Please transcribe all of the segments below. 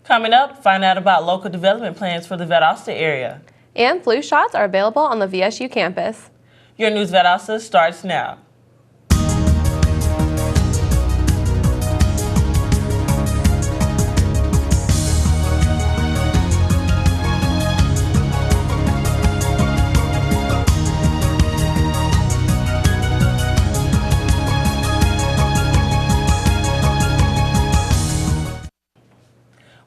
Coming up, find out about local development plans for the Valdosta area. And flu shots are available on the VSU campus. Your News Valdosta starts now.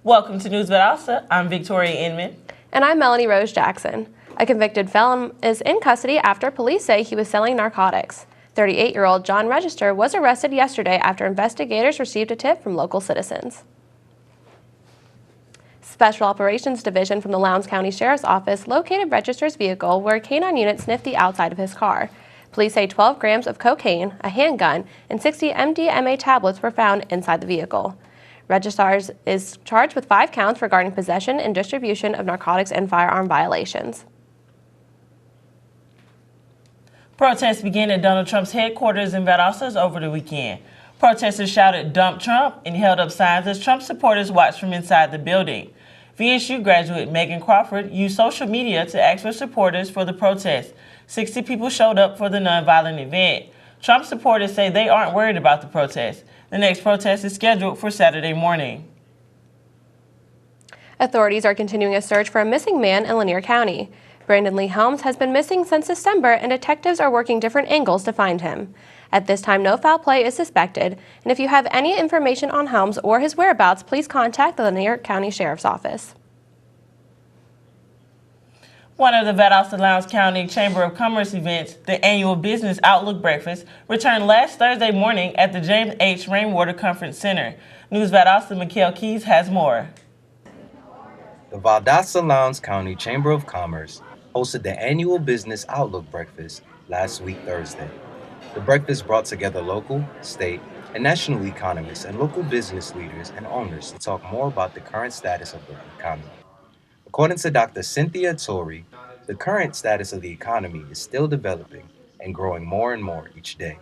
Welcome to News Valdosta. I'm Victoria Inman. And I'm Melanie Rose Jackson. A convicted felon is in custody after police say he was selling narcotics. 38-year-old John Register was arrested yesterday after investigators received a tip from local citizens. Special Operations Division from the Lowndes County Sheriff's Office located Register's vehicle where a canine unit sniffed the outside of his car. Police say 12 grams of cocaine, a handgun, and 60 MDMA tablets were found inside the vehicle. Register is charged with 5 counts regarding possession and distribution of narcotics and firearm violations. Protests began at Donald Trump's headquarters in Valdosta over the weekend. Protesters shouted "Dump Trump" and held up signs as Trump supporters watched from inside the building. VSU graduate Megan Crawford used social media to ask for supporters for the protest. 60 people showed up for the nonviolent event. Trump supporters say they aren't worried about the protest. The next protest is scheduled for Saturday morning. Authorities are continuing a search for a missing man in Lanier County. Brandon Lee Helms has been missing since December, and detectives are working different angles to find him. At this time, no foul play is suspected, and if you have any information on Helms or his whereabouts, please contact the Lanier County Sheriff's Office. One of the Valdosta-Lowndes County Chamber of Commerce events, the annual Business Outlook Breakfast, returned last Thursday morning at the James H. Rainwater Conference Center. News Valdosta Mikhail Keys has more. The Valdosta-Lowndes County Chamber of Commerce hosted the annual Business Outlook Breakfast last week Thursday. The breakfast brought together local, state, and national economists and local business leaders and owners to talk more about the current status of the economy. According to Dr. Cynthia Torrey, the current status of the economy is still developing and growing more and more each day.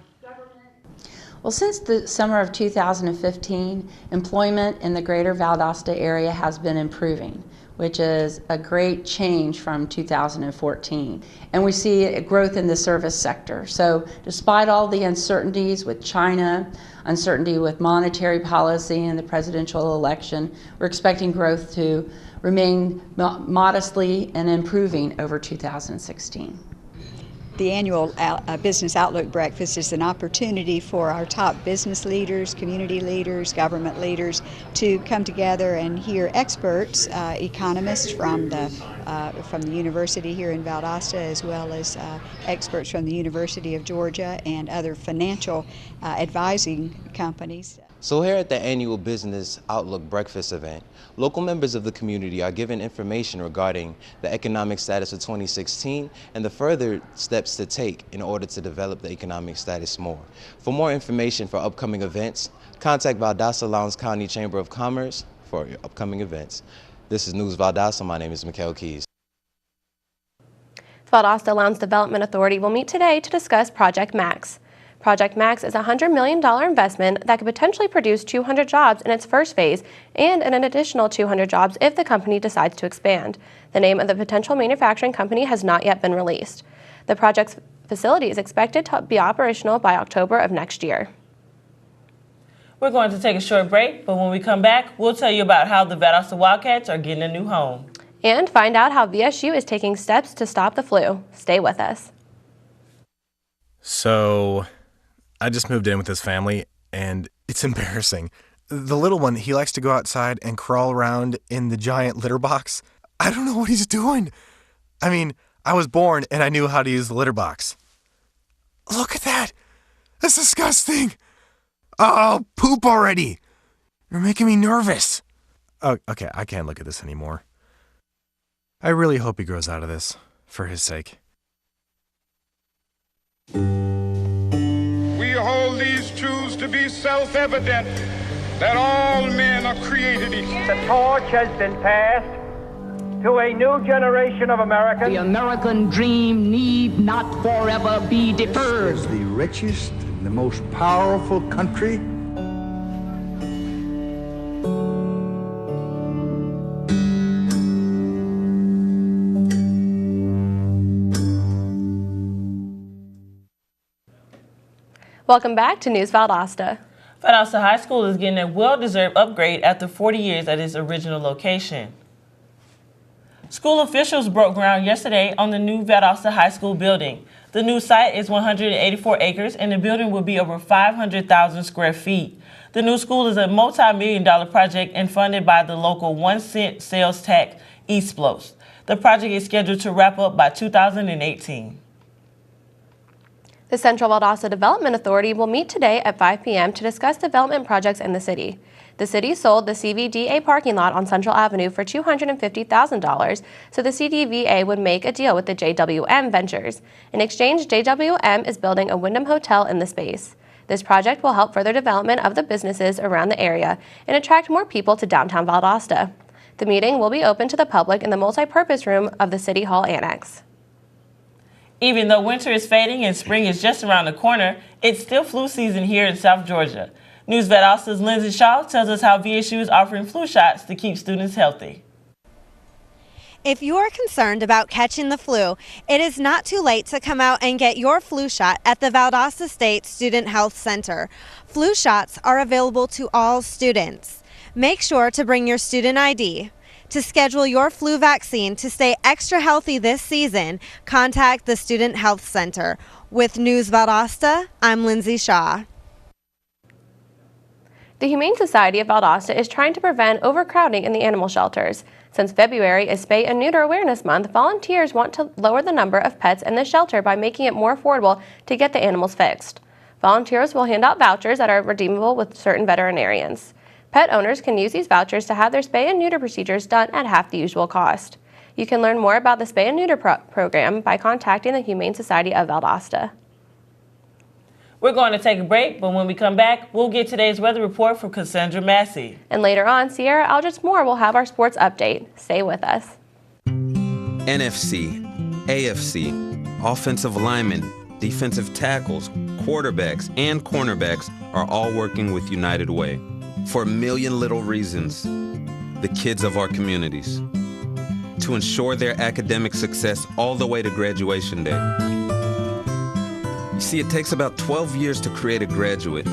Well, since the summer of 2015, employment in the greater Valdosta area has been improving, which is a great change from 2014. And we see a growth in the service sector. So despite all the uncertainties with China, uncertainty with monetary policy and the presidential election, we're expecting growth to remain modestly and improving over 2016. The annual Business Outlook Breakfast is an opportunity for our top business leaders, community leaders, government leaders to come together and hear experts, economists from the university here in Valdosta, as well as experts from the University of Georgia and other financial advising companies. So here at the annual Business Outlook Breakfast event, local members of the community are given information regarding the economic status of 2016 and the further steps to take in order to develop the economic status more. For more information for upcoming events, contact Valdosta-Lowndes County Chamber of Commerce for your upcoming events. This is News Valdosta. My name is Mikhail Keys. Valdosta-Lowndes Development Authority will meet today to discuss Project Max. Project Max is a $100 million investment that could potentially produce 200 jobs in its first phase and an additional 200 jobs if the company decides to expand. The name of the potential manufacturing company has not yet been released. The project's facility is expected to be operational by October of next year. We're going to take a short break, but when we come back, we'll tell you about how the Valdosta Wildcats are getting a new home. And find out how VSU is taking steps to stop the flu. Stay with us. So I just moved in with his family, and it's embarrassing. The little one, he likes to go outside and crawl around in the giant litter box. I don't know what he's doing. I mean, I was born and I knew how to use the litter box. Look at that. That's disgusting. Oh, poop already. You're making me nervous. Oh, okay, I can't look at this anymore. I really hope he grows out of this, for his sake. We hold these truths to be self-evident, that all men are created equal. The torch has been passed to a new generation of Americans. The American dream need not forever be deferred. This is the richest and the most powerful country. Welcome back to News Valdosta. Valdosta High School is getting a well-deserved upgrade after 40 years at its original location. School officials broke ground yesterday on the new Valdosta High School building. The new site is 184 acres and the building will be over 500,000 square feet. The new school is a multi-million-dollar project and funded by the local 1-cent sales tax, East Splos. The project is scheduled to wrap up by 2018. The Central Valdosta Development Authority will meet today at 5 p.m. to discuss development projects in the city. The city sold the CVDA parking lot on Central Avenue for $250,000, so the CDVA would make a deal with the JWM Ventures. In exchange, JWM is building a Wyndham Hotel in the space. This project will help further development of the businesses around the area and attract more people to downtown Valdosta. The meeting will be open to the public in the multi-purpose room of the City Hall Annex. Even though winter is fading and spring is just around the corner, it's still flu season here in South Georgia. News Valdosta's Lindsay Shaw tells us how VSU is offering flu shots to keep students healthy. If you are concerned about catching the flu, it is not too late to come out and get your flu shot at the Valdosta State Student Health Center. Flu shots are available to all students. Make sure to bring your student ID. To schedule your flu vaccine to stay extra healthy this season, contact the Student Health Center. With News Valdosta, I'm Lindsay Shaw. The Humane Society of Valdosta is trying to prevent overcrowding in the animal shelters. Since February is Spay and Neuter Awareness Month, volunteers want to lower the number of pets in the shelter by making it more affordable to get the animals fixed. Volunteers will hand out vouchers that are redeemable with certain veterinarians. Pet owners can use these vouchers to have their spay and neuter procedures done at half the usual cost. You can learn more about the Spay and Neuter program by contacting the Humane Society of Valdosta. We're going to take a break, but when we come back, we'll get today's weather report from Cassandra Massey. And later on, Sierra Aldrich Moore will have our sports update. Stay with us. NFC, AFC, offensive linemen, defensive tackles, quarterbacks, and cornerbacks are all working with United Way. For a million little reasons, the kids of our communities, to ensure their academic success all the way to graduation day. You see, it takes about 12 years to create a graduate,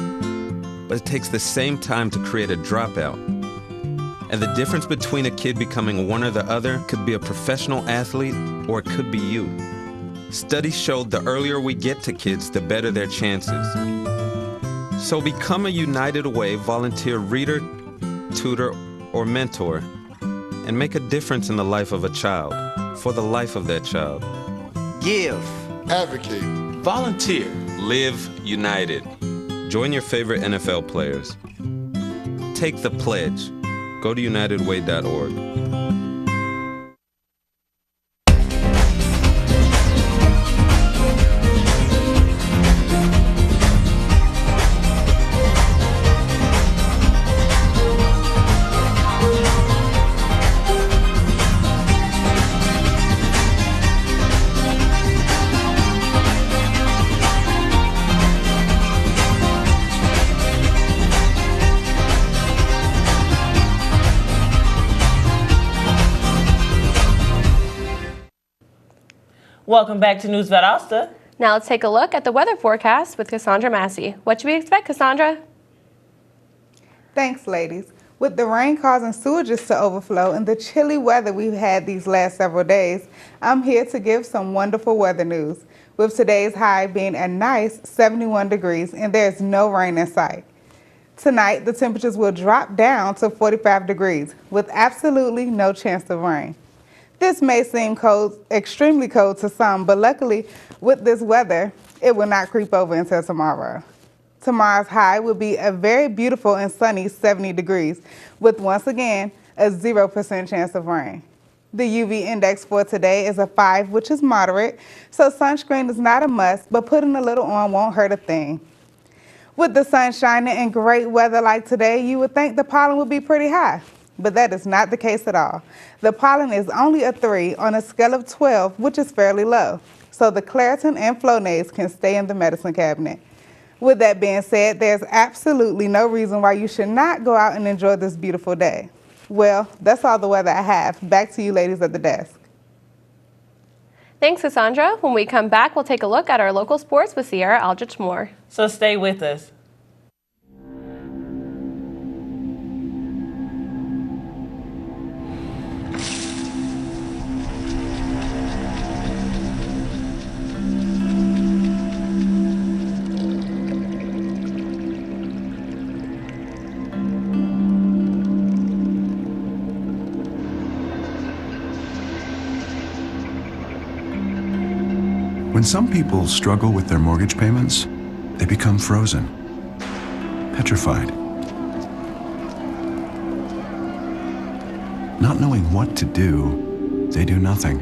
but it takes the same time to create a dropout. And the difference between a kid becoming one or the other could be a professional athlete, or it could be you. Studies showed the earlier we get to kids, the better their chances. So become a United Way volunteer reader, tutor, or mentor, and make a difference in the life of a child, for the life of that child. Give. Advocate. Volunteer. Live United. Join your favorite NFL players. Take the pledge. Go to unitedway.org. Welcome back to News Valdosta. Now let's take a look at the weather forecast with Cassandra Massey. What should we expect, Cassandra? Thanks, ladies. With the rain causing sewages to overflow and the chilly weather we've had these last several days, I'm here to give some wonderful weather news. With today's high being a nice 71 degrees and there's no rain in sight. Tonight, the temperatures will drop down to 45 degrees with absolutely no chance of rain. This may seem cold, extremely cold to some, but luckily with this weather, it will not creep over until tomorrow. Tomorrow's high will be a very beautiful and sunny 70 degrees with once again a 0% chance of rain. The UV index for today is a 5, which is moderate, so sunscreen is not a must, but putting a little on won't hurt a thing. With the sun shining and great weather like today, you would think the pollen would be pretty high. But that is not the case at all. The pollen is only a 3 on a scale of 12, which is fairly low. So the Claritin and Flonase can stay in the medicine cabinet. With that being said, there's absolutely no reason why you should not go out and enjoy this beautiful day. Well, that's all the weather I have. Back to you ladies at the desk. Thanks, Cassandra. When we come back, we'll take a look at our local sports with Sierra Aldrich Moore. So stay with us. When some people struggle with their mortgage payments, they become frozen, petrified. Not knowing what to do, they do nothing.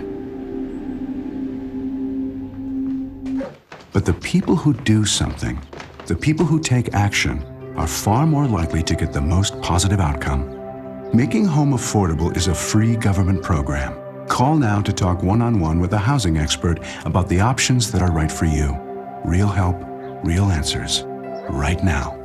But the people who do something, the people who take action, are far more likely to get the most positive outcome. Making home affordable is a free government program. Call now to talk one-on-one with a housing expert about the options that are right for you. Real help, real answers, right now.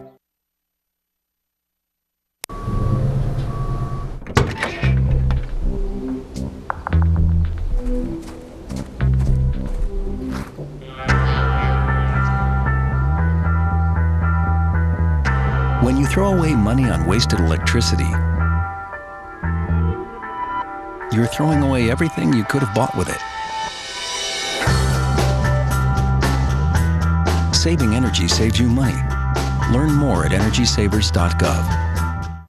When you throw away money on wasted electricity, you're throwing away everything you could have bought with it. Saving energy saves you money. Learn more at energysavers.gov.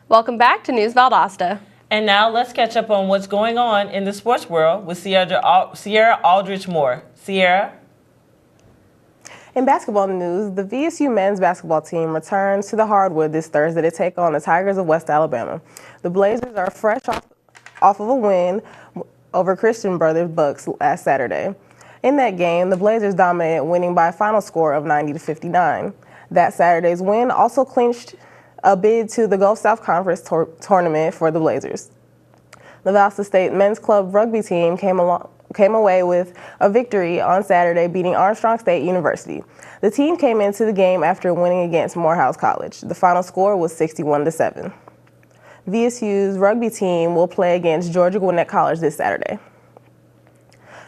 Welcome back to News Valdosta. And now let's catch up on what's going on in the sports world with Sierra Aldrich Moore. Sierra? In basketball news, the VSU men's basketball team returns to the hardwood this Thursday to take on the Tigers of West Alabama. The Blazers are fresh off of a win over Christian Brothers Bucks last Saturday. In that game, the Blazers dominated, winning by a final score of 90-59. That Saturday's win also clinched a bid to the Gulf South Conference tournament for the Blazers. The Valdosta State men's club rugby team came away with a victory on Saturday, beating Armstrong State University. The team came into the game after winning against Morehouse College. The final score was 61-7. VSU's rugby team will play against Georgia Gwinnett College this Saturday.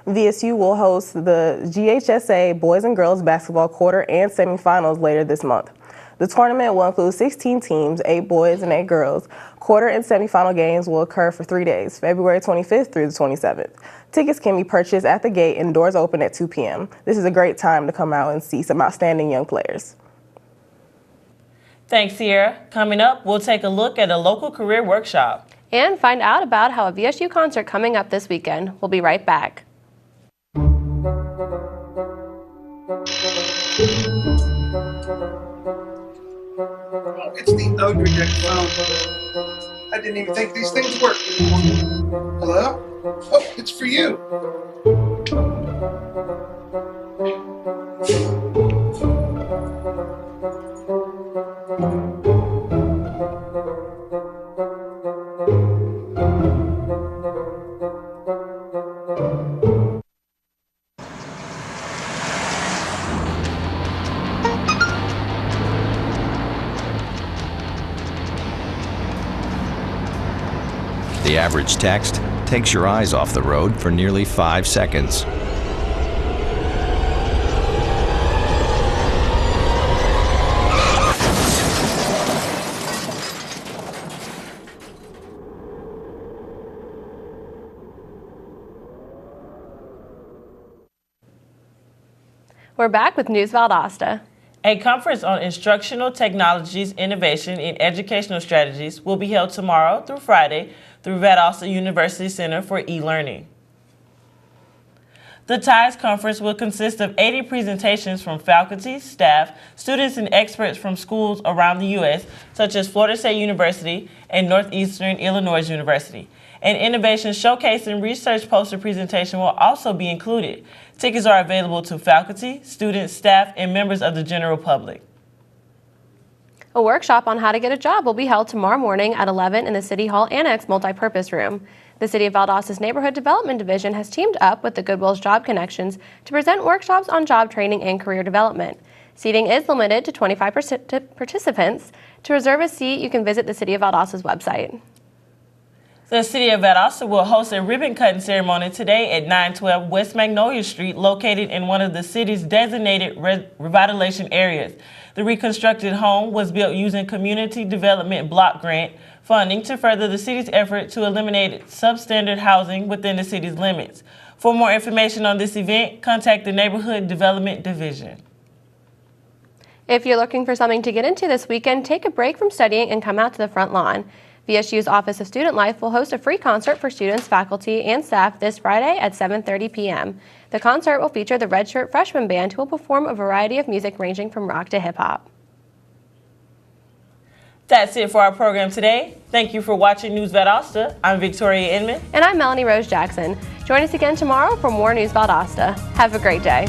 VSU will host the GHSA boys and girls basketball quarter and semifinals later this month. The tournament will include 16 teams, 8 boys and 8 girls. Quarter and semifinal games will occur for 3 days, February 25th through the 27th. Tickets can be purchased at the gate and doors open at 2 p.m. This is a great time to come out and see some outstanding young players. Thanks, Sierra. Coming up, we'll take a look at a local career workshop. And find out about how a VSU concert coming up this weekend. We'll be right back. It's the Ogre Deck phone. I didn't even think these things worked. Hello? Oh, it's for you. The average text takes your eyes off the road for nearly 5 seconds. We're back with News Valdosta. A conference on instructional technologies, innovation, and educational strategies will be held tomorrow through Friday through Valdosta University Center for e-learning. The TIES conference will consist of 80 presentations from faculty, staff, students, and experts from schools around the U.S., such as Florida State University and Northeastern Illinois University. An innovation showcase and research poster presentation will also be included. Tickets are available to faculty, students, staff, and members of the general public. A workshop on how to get a job will be held tomorrow morning at 11 in the City Hall Annex Multipurpose Room. The City of Valdosta's Neighborhood Development Division has teamed up with the Goodwill's Job Connections to present workshops on job training and career development. Seating is limited to 25 participants. To reserve a seat, you can visit the City of Valdosta's website. The City of Valdosta will host a ribbon-cutting ceremony today at 912 West Magnolia Street, located in one of the city's designated revitalization areas. The reconstructed home was built using Community Development Block Grant funding to further the city's effort to eliminate substandard housing within the city's limits. For more information on this event, contact the Neighborhood Development Division. If you're looking for something to get into this weekend, take a break from studying and come out to the front lawn. VSU's Office of Student Life will host a free concert for students, faculty, and staff this Friday at 7:30 p.m. The concert will feature the Red Shirt Freshman Band, who will perform a variety of music ranging from rock to hip-hop. That's it for our program today. Thank you for watching News Valdosta. I'm Victoria Inman. And I'm Melanie Rose Jackson. Join us again tomorrow for more News Valdosta. Have a great day.